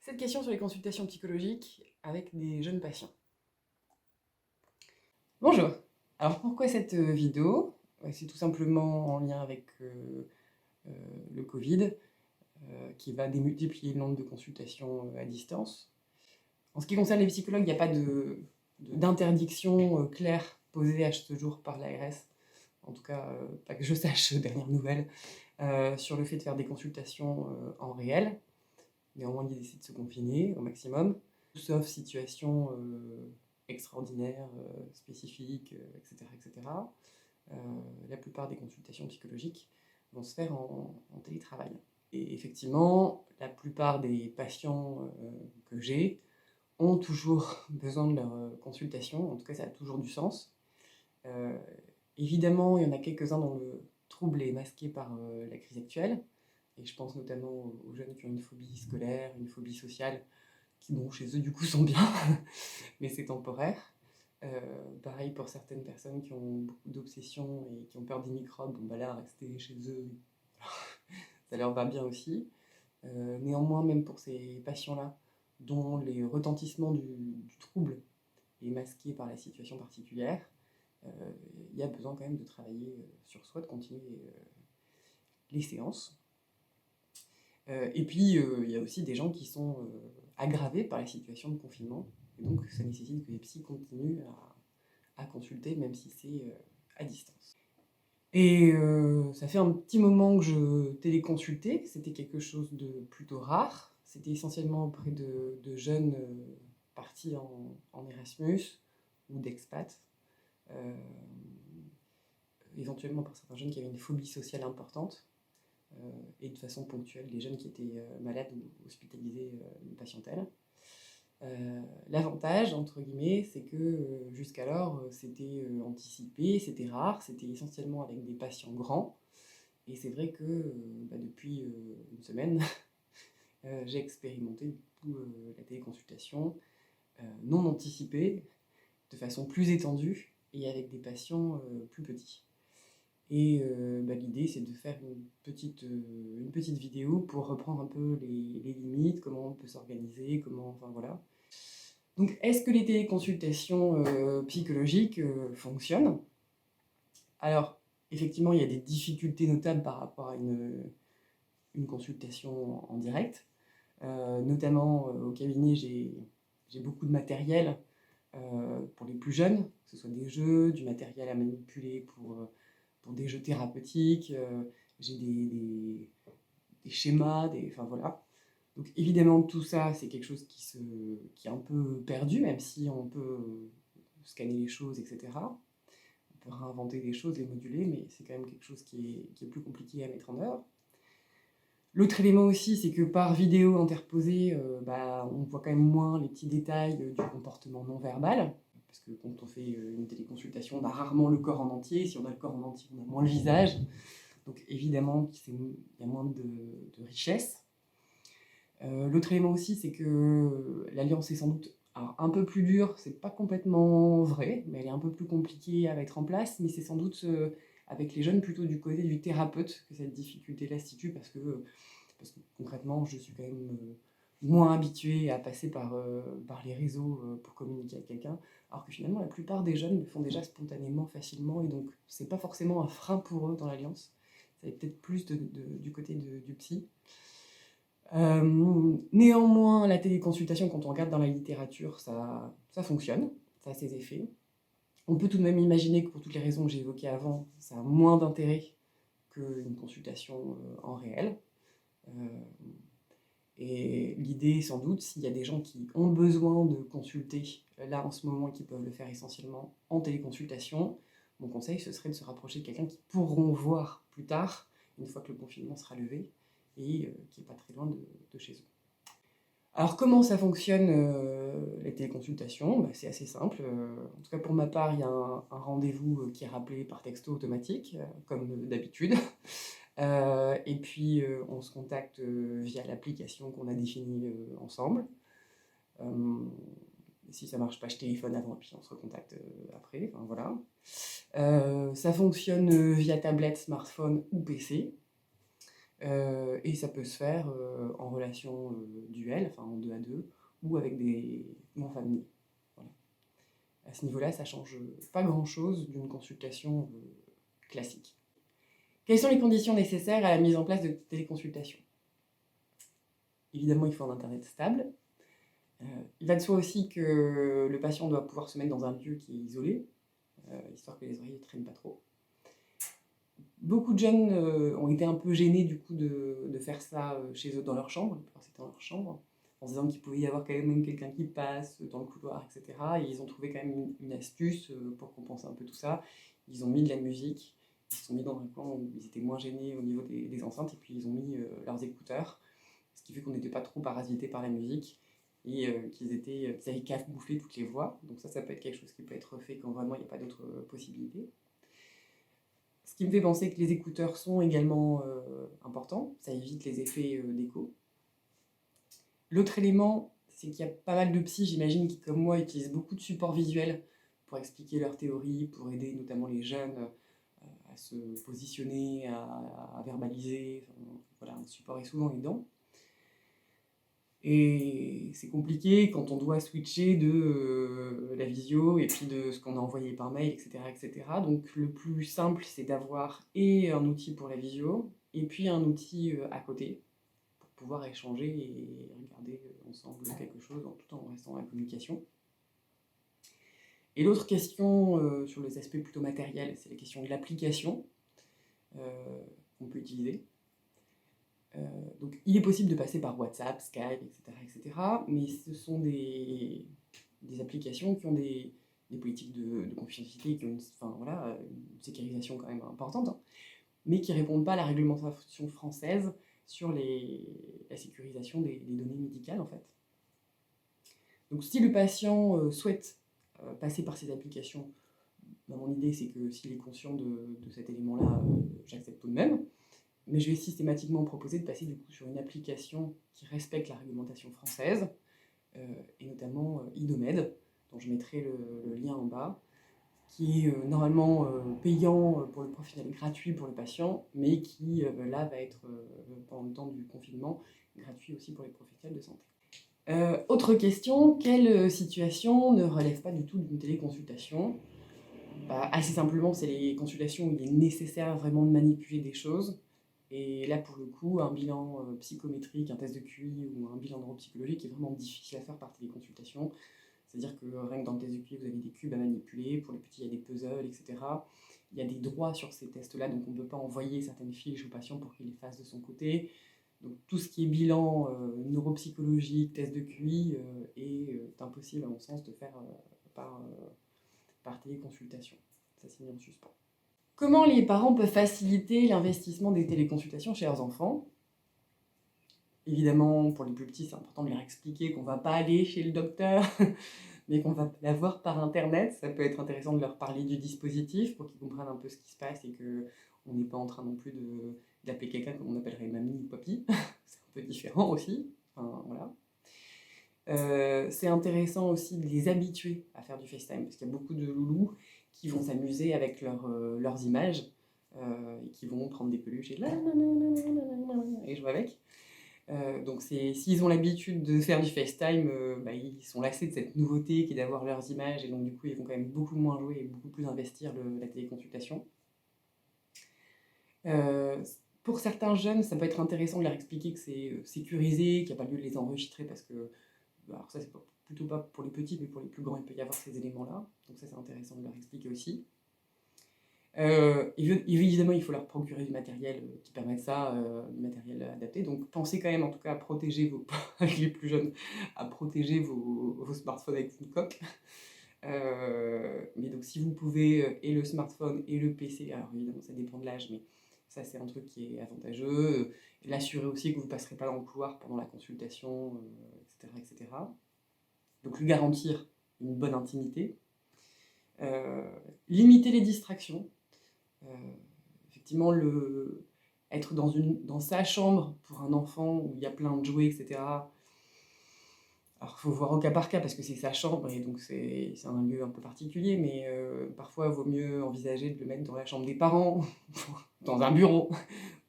Cette question sur les consultations psychologiques avec des jeunes patients. Bonjour. Alors pourquoi cette vidéo? C'est tout simplement en lien avec le Covid qui va démultiplier le nombre de consultations à distance. En ce qui concerne les psychologues, il n'y a pas d'interdiction claire posée à ce jour par l'ARS, en tout cas pas que je sache, dernière nouvelle, sur le fait de faire des consultations en réel. Néanmoins, ils essaient de se confiner au maximum, sauf situation extraordinaire, spécifique, etc. etc. La plupart des consultations psychologiques vont se faire en télétravail. Et effectivement, la plupart des patients que j'ai ont toujours besoin de leur consultation, en tout cas ça a toujours du sens. Évidemment, il y en a quelques-uns dont le trouble est masqué par la crise actuelle, et je pense notamment aux jeunes qui ont une phobie scolaire, une phobie sociale, qui, bon, chez eux, du coup, sont bien, mais c'est temporaire. Pareil pour certaines personnes qui ont beaucoup d'obsessions et qui ont peur des microbes, bon, bah là, rester chez eux, ça leur va bien aussi. Néanmoins, même pour ces patients-là, dont les retentissements du trouble est masqué par la situation particulière, il y a besoin quand même de travailler sur soi, de continuer les séances. Et puis, il y a aussi des gens qui sont aggravés par la situation de confinement. Et donc, ça nécessite que les psys continuent à consulter, même si c'est à distance. Et ça fait un petit moment que je téléconsultais. C'était quelque chose de plutôt rare. C'était essentiellement auprès de jeunes partis en Erasmus ou d'expats. Éventuellement pour certains jeunes qui avaient une phobie sociale importante. Et de façon ponctuelle des jeunes qui étaient malades ou hospitalisés une patientèle. L'avantage, entre guillemets, c'est que jusqu'alors, c'était anticipé, c'était rare, c'était essentiellement avec des patients grands. Et c'est vrai que depuis une semaine, j'ai expérimenté du coup, la téléconsultation non anticipée, de façon plus étendue et avec des patients plus petits. Et l'idée, c'est de faire une petite vidéo pour reprendre un peu les limites, comment on peut s'organiser, enfin voilà. Donc, est-ce que les téléconsultations psychologiques fonctionnent? Alors, effectivement, il y a des difficultés notables par rapport à une consultation en direct. Notamment, au cabinet, j'ai beaucoup de matériel pour les plus jeunes, que ce soit des jeux, du matériel à manipuler pour des jeux thérapeutiques, j'ai des schémas, enfin voilà. Donc évidemment tout ça c'est quelque chose qui est un peu perdu, même si on peut scanner les choses, etc. On peut réinventer des choses, les moduler, mais c'est quand même quelque chose qui est plus compliqué à mettre en œuvre. L'autre élément aussi, c'est que par vidéo interposée, on voit quand même moins les petits détails du comportement non verbal. Parce que quand on fait une téléconsultation, on a rarement le corps en entier. Si on a le corps en entier, on a moins le visage. Donc évidemment, il y a moins de richesse. L'autre élément aussi, c'est que l'alliance est sans doute un peu plus dure. C'est pas complètement vrai, mais elle est un peu plus compliquée à mettre en place. Mais c'est sans doute avec les jeunes plutôt du côté du thérapeute que cette difficulté-là se situe, parce que concrètement, je suis quand même moins habituée à passer par les réseaux pour communiquer avec quelqu'un, alors que finalement la plupart des jeunes le font déjà spontanément, facilement, et donc c'est pas forcément un frein pour eux dans l'alliance. Ça va peut-être plus du côté du psy. Néanmoins, la téléconsultation, quand on regarde dans la littérature, ça fonctionne, ça a ses effets. On peut tout de même imaginer que pour toutes les raisons que j'ai évoquées avant, ça a moins d'intérêt qu'une consultation en réel. Et l'idée, sans doute, s'il y a des gens qui ont besoin de consulter là en ce moment et qui peuvent le faire essentiellement en téléconsultation, mon conseil, ce serait de se rapprocher de quelqu'un qui pourront voir plus tard, une fois que le confinement sera levé, et qui n'est pas très loin de chez eux. Alors comment ça fonctionne les téléconsultations? C'est assez simple. En tout cas pour ma part, il y a un rendez-vous qui est rappelé par texto automatique, comme d'habitude. Et puis on se contacte via l'application qu'on a définie ensemble. Si ça marche pas, je téléphone avant et puis on se recontacte après. Enfin, voilà. Ça fonctionne via tablette, smartphone ou PC. Et ça peut se faire en relation duel, enfin en 2 2 à 2 ou avec ou en famille. Voilà. À ce niveau-là, ça change pas grand-chose d'une consultation classique. Quelles sont les conditions nécessaires à la mise en place de téléconsultation? Évidemment, il faut un internet stable. Il va de soi aussi que le patient doit pouvoir se mettre dans un lieu qui est isolé, histoire que les oreilles ne traînent pas trop. Beaucoup de jeunes ont été un peu gênés du coup de faire ça chez eux dans leur chambre, c'était dans leur chambre, en se disant qu'il pouvait y avoir quand même quelqu'un qui passe dans le couloir, etc. Et ils ont trouvé quand même une astuce pour compenser un peu tout ça. Ils ont mis de la musique, ils se sont mis dans un coin où ils étaient moins gênés au niveau des enceintes, et puis ils ont mis leurs écouteurs, ce qui fait qu'on n'était pas trop parasité par la musique, et qu'ils avaient qu'à bouffer toutes les voix. Donc ça peut être quelque chose qui peut être fait quand vraiment il n'y a pas d'autres possibilités. Ce qui me fait penser que les écouteurs sont également importants, ça évite les effets d'écho. L'autre élément, c'est qu'il y a pas mal de psys, j'imagine, qui comme moi utilisent beaucoup de supports visuels pour expliquer leurs théories, pour aider notamment les jeunes à se positionner, à verbaliser. Enfin, voilà, un support est souvent aidant. Et c'est compliqué quand on doit switcher de la visio et puis de ce qu'on a envoyé par mail, etc., etc. Donc le plus simple, c'est d'avoir et un outil pour la visio et puis un outil à côté pour pouvoir échanger et regarder ensemble quelque chose tout en restant en communication. Et l'autre question sur les aspects plutôt matériels, c'est la question de l'application qu'on peut utiliser. Donc il est possible de passer par WhatsApp, Skype, etc., mais ce sont des applications qui ont des politiques de confidentialité, qui ont une sécurisation quand même importante, hein, mais qui ne répondent pas à la réglementation française sur la sécurisation des données médicales, en fait. Donc si le patient souhaite passer par ces applications, mon idée c'est que s'il est conscient de cet élément-là, j'accepte tout de même. Mais je vais systématiquement proposer de passer du coup sur une application qui respecte la réglementation française, et notamment Idomed, dont je mettrai le lien en bas, qui est normalement payant pour le professionnel, gratuit pour le patient, mais qui là va être, pendant le temps du confinement, gratuit aussi pour les professionnels de santé. Autre question, quelle situation ne relève pas du tout d'une téléconsultation? Assez simplement, c'est les consultations où il est nécessaire vraiment de manipuler des choses. Et là, pour le coup, un bilan psychométrique, un test de QI ou un bilan neuropsychologique est vraiment difficile à faire par téléconsultation. C'est-à-dire que rien que dans le test de QI, vous avez des cubes à manipuler. Pour les petits, il y a des puzzles, etc. Il y a des droits sur ces tests-là, donc on ne peut pas envoyer certaines fiches au patient pour qu'il les fasse de son côté. Donc tout ce qui est bilan neuropsychologique, test de QI, est impossible, à mon sens, de faire par téléconsultation. Ça s'est mis en suspens. Comment les parents peuvent faciliter l'investissement des téléconsultations chez leurs enfants? Évidemment, pour les plus petits, c'est important de leur expliquer qu'on ne va pas aller chez le docteur, mais qu'on va l'avoir par Internet. Ça peut être intéressant de leur parler du dispositif pour qu'ils comprennent un peu ce qui se passe et qu'on n'est pas en train non plus d'appeler quelqu'un comme on appellerait mamie ou papy. C'est un peu différent aussi. Enfin, voilà. C'est intéressant aussi de les habituer à faire du FaceTime, parce qu'il y a beaucoup de loulous qui vont s'amuser avec leurs images et qui vont prendre des peluches et jouer avec. Donc s'ils ont l'habitude de faire du FaceTime, ils sont lassés de cette nouveauté qui est d'avoir leurs images, et donc du coup ils vont quand même beaucoup moins jouer et beaucoup plus investir la téléconsultation. Pour certains jeunes, ça peut être intéressant de leur expliquer que c'est sécurisé, qu'il n'y a pas lieu de les enregistrer, parce que, alors ça c'est plutôt pas pour les petits, mais pour les plus grands, il peut y avoir ces éléments-là. Donc ça c'est intéressant de leur expliquer aussi. Évidemment, il faut leur procurer du matériel qui permette ça, du matériel adapté. Donc pensez quand même en tout cas à protéger les plus jeunes, à protéger vos smartphones avec une coque. Mais donc si vous pouvez et le smartphone et le PC, alors évidemment ça dépend de l'âge, mais ça c'est un truc qui est avantageux. L'assurer aussi que vous ne passerez pas dans le couloir pendant la consultation, etc., etc. Donc lui garantir une bonne intimité. Limiter les distractions. Effectivement, être dans sa chambre pour un enfant où il y a plein de jouets, etc. Alors, il faut voir au cas par cas parce que c'est sa chambre et donc c'est un lieu un peu particulier, mais parfois, il vaut mieux envisager de le mettre dans la chambre des parents, dans un bureau,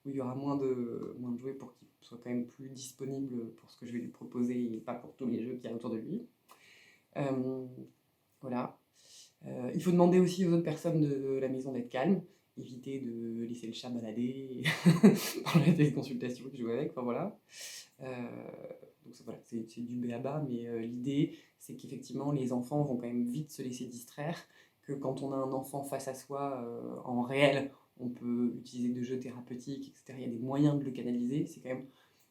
où il y aura moins de jouets pour qu'il soit quand même plus disponible pour ce que je vais lui proposer et pas pour tous les jeux qu'il y a autour de lui. Voilà. Il faut demander aussi aux autres personnes de la maison d'être calmes, éviter de laisser le chat balader pendant la téléconsultation que je joue avec, enfin voilà. Donc voilà, c'est du b.a.-ba, mais l'idée c'est qu'effectivement les enfants vont quand même vite se laisser distraire, que quand on a un enfant face à soi en réel, on peut utiliser des jeux thérapeutiques, etc. Il y a des moyens de le canaliser, c'est quand même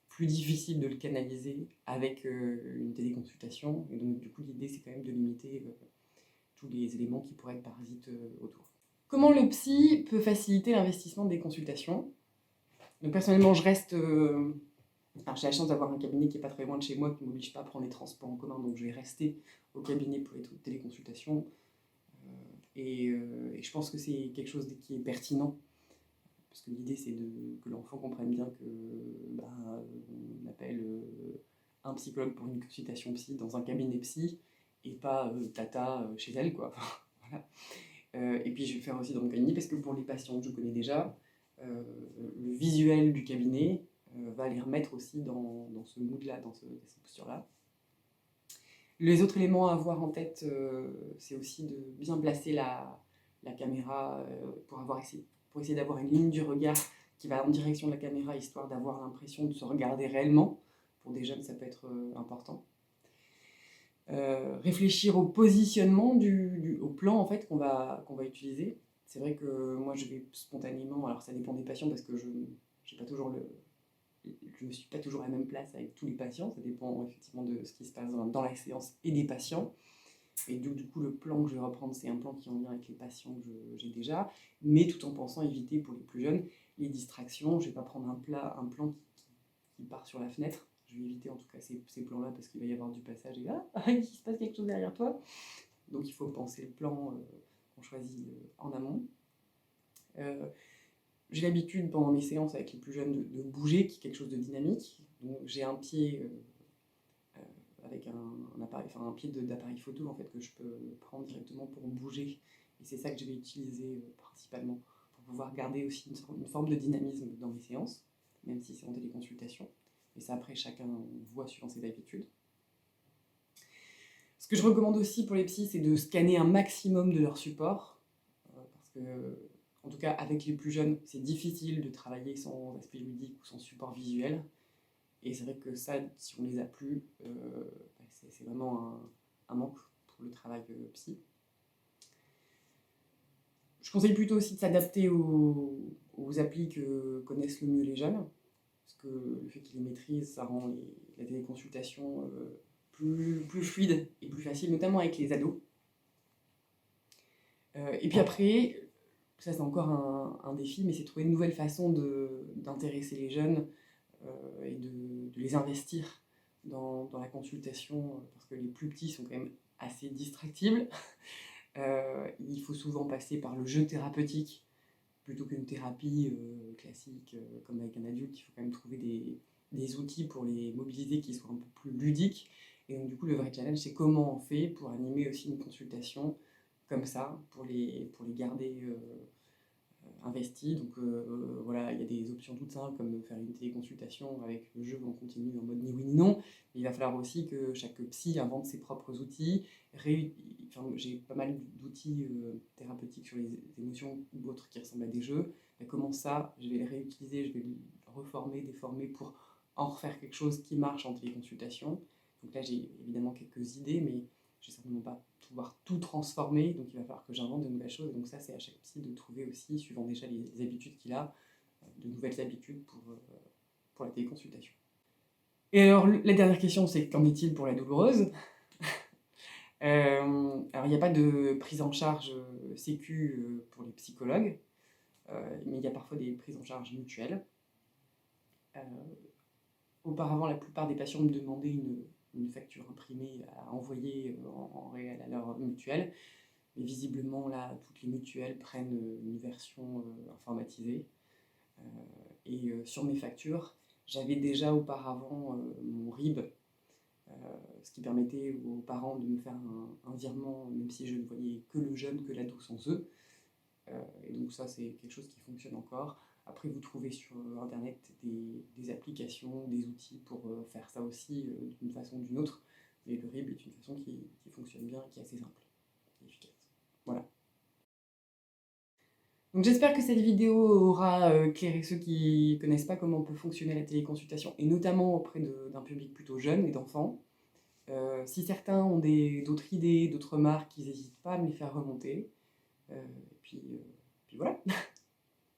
plus difficile de le canaliser avec une téléconsultation, et donc du coup l'idée c'est quand même de limiter tous les éléments qui pourraient être parasites autour. Comment le psy peut faciliter l'investissement des consultations? Donc personnellement je reste... Alors, j'ai la chance d'avoir un cabinet qui n'est pas très loin de chez moi, qui ne m'oblige pas à prendre les transports en commun, donc je vais rester au cabinet pour les téléconsultations. Et je pense que c'est quelque chose qui est pertinent, parce que l'idée c'est que l'enfant comprenne bien que on appelle un psychologue pour une consultation psy dans un cabinet psy, et pas tata chez elle, quoi. Voilà. Et puis je vais le faire aussi dans mon cabinet, parce que pour les patients que je connais déjà, le visuel du cabinet va les remettre aussi dans ce mood-là, dans cette posture-là. Les autres éléments à avoir en tête, c'est aussi de bien placer la caméra pour essayer d'avoir une ligne du regard qui va en direction de la caméra, histoire d'avoir l'impression de se regarder réellement. Pour des jeunes, ça peut être important. Réfléchir au positionnement, au plan en fait, qu'on va utiliser. C'est vrai que moi je vais spontanément, alors ça dépend des patients parce que je ne me suis pas toujours à la même place avec tous les patients, ça dépend effectivement de ce qui se passe dans la séance et des patients. Et du coup, le plan que je vais reprendre, c'est un plan qui est en lien avec les patients que j'ai déjà, mais tout en pensant éviter pour les plus jeunes les distractions. Je ne vais pas prendre un plan qui part sur la fenêtre. Je vais éviter en tout cas ces plans-là parce qu'il va y avoir du passage et il se passe quelque chose derrière toi. Donc il faut penser le plan qu'on choisit en amont. J'ai l'habitude pendant mes séances avec les plus jeunes de bouger, qui est quelque chose de dynamique. Donc j'ai un pied avec un appareil, enfin un pied d'appareil photo en fait que je peux prendre directement pour bouger. Et c'est ça que je vais utiliser principalement pour pouvoir garder aussi une forme de dynamisme dans mes séances, même si c'est en téléconsultation. Et ça après chacun voit suivant ses habitudes. Ce que je recommande aussi pour les psys, c'est de scanner un maximum de leur support, parce que en tout cas avec les plus jeunes, c'est difficile de travailler sans aspect ludique ou sans support visuel. Et c'est vrai que ça, si on ne les a plus, c'est vraiment un manque pour le travail psy. Je conseille plutôt aussi de s'adapter aux applis que connaissent le mieux les jeunes, parce que le fait qu'ils les maîtrisent, ça rend la téléconsultation plus fluide et plus facile, notamment avec les ados. Et puis après, ça c'est encore un défi, mais c'est trouver une nouvelle façon d'intéresser les jeunes et de les investir dans la consultation, parce que les plus petits sont quand même assez distractibles. Il faut souvent passer par le jeu thérapeutique plutôt qu'une thérapie classique comme avec un adulte. Il faut quand même trouver des outils pour les mobiliser qui soient un peu plus ludiques. Et donc du coup le vrai challenge c'est comment on fait pour animer aussi une consultation comme ça, pour les garder investis. Donc voilà, il y a des options toutes simples comme faire une téléconsultation avec le jeu en continu en mode ni oui ni non. Mais il va falloir aussi que chaque psy invente ses propres outils. J'ai pas mal d'outils thérapeutiques sur les émotions ou autres qui ressemblent à des jeux. Mais comment ça, je vais les réutiliser, je vais les reformer, déformer pour en refaire quelque chose qui marche en téléconsultation. Donc là j'ai évidemment quelques idées, mais je vais certainement pas pouvoir tout transformer, donc il va falloir que j'invente de nouvelles choses. Et donc ça, c'est à chaque psy de trouver aussi, suivant déjà les habitudes qu'il a, de nouvelles habitudes pour la téléconsultation. Et alors, la dernière question, c'est qu'en est-il pour la douloureuse? Alors, il n'y a pas de prise en charge sécu pour les psychologues, mais il y a parfois des prises en charge mutuelles. Auparavant, la plupart des patients me demandaient une facture imprimée à envoyer en réel à leur mutuelle. Mais visiblement, là, toutes les mutuelles prennent une version informatisée. Et sur mes factures, j'avais déjà auparavant mon RIB, ce qui permettait aux parents de me faire un virement, même si je ne voyais que le jeune, que l'ado sans eux. Et donc ça, c'est quelque chose qui fonctionne encore. Après, vous trouvez sur internet des applications, des outils pour faire ça aussi d'une façon ou d'une autre. Mais le RIB est une façon qui fonctionne bien, qui est assez simple et efficace. Voilà. Donc j'espère que cette vidéo aura éclairé ceux qui ne connaissent pas comment peut fonctionner la téléconsultation, et notamment auprès d'un public plutôt jeune et d'enfants. Si certains ont d'autres idées, d'autres remarques, ils n'hésitent pas à me les faire remonter. Et puis voilà.